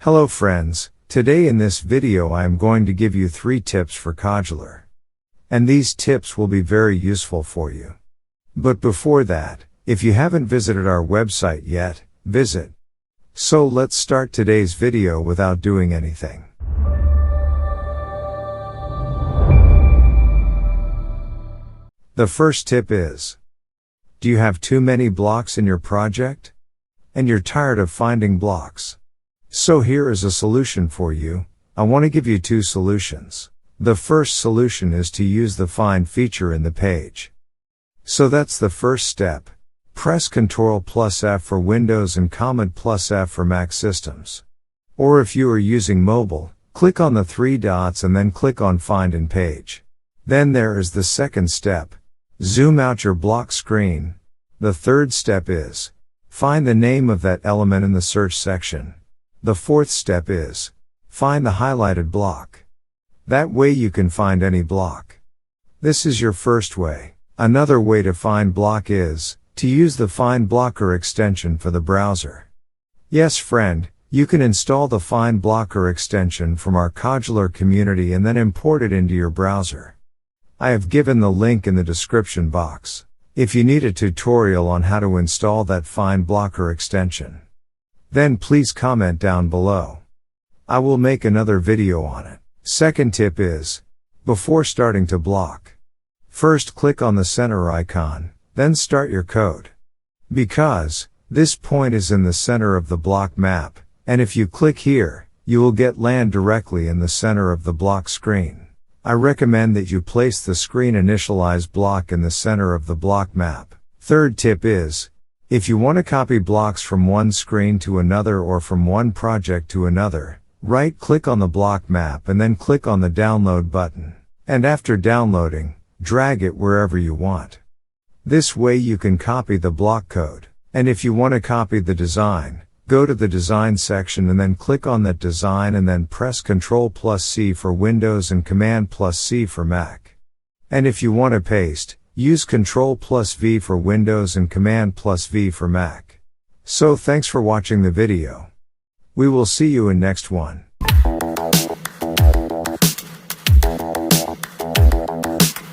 Hello friends, today in this video I am going to give you 3 tips for Kodular. And these tips will be very useful for you. But before that, if you haven't visited our website yet, visit. So let's start today's video without doing anything. The first tip is, do you have too many blocks in your project? And you're tired of finding blocks? So here is a solution for you. I want to give you 2 solutions. The first solution is to use the Find feature in the page. So that's the first step. Press Ctrl+F for Windows and Command+F for Mac systems. Or if you are using mobile, click on the 3 dots and then click on Find in Page. Then there is the second step. Zoom out your block screen. The third step is, find the name of that element in the search section. The fourth step is, find the highlighted block. That way you can find any block. This is your first way. Another way to find block is, to use the Find Blocker extension for the browser. Yes friend, you can install the Find Blocker extension from our Kodular community and then import it into your browser. I have given the link in the description box. If you need a tutorial on how to install that Find Blocker extension, then please comment down below. I will make another video on it. Second tip is, before starting to block, first click on the center icon, then start your code. Because, this point is in the center of the block map, and if you click here, you will land directly in the center of the block screen. I recommend that you place the screen initialize block in the center of the block map. Third tip is, if you want to copy blocks from one screen to another or from one project to another, right-click on the block map and then click on the download button. And after downloading, drag it wherever you want. This way you can copy the block code. And if you want to copy the design, go to the design section and then click on that design and then press Ctrl+C for Windows and Command+C for Mac. And if you want to paste, use Ctrl+V for Windows and Command+V for Mac. So thanks for watching the video. We will see you in next one.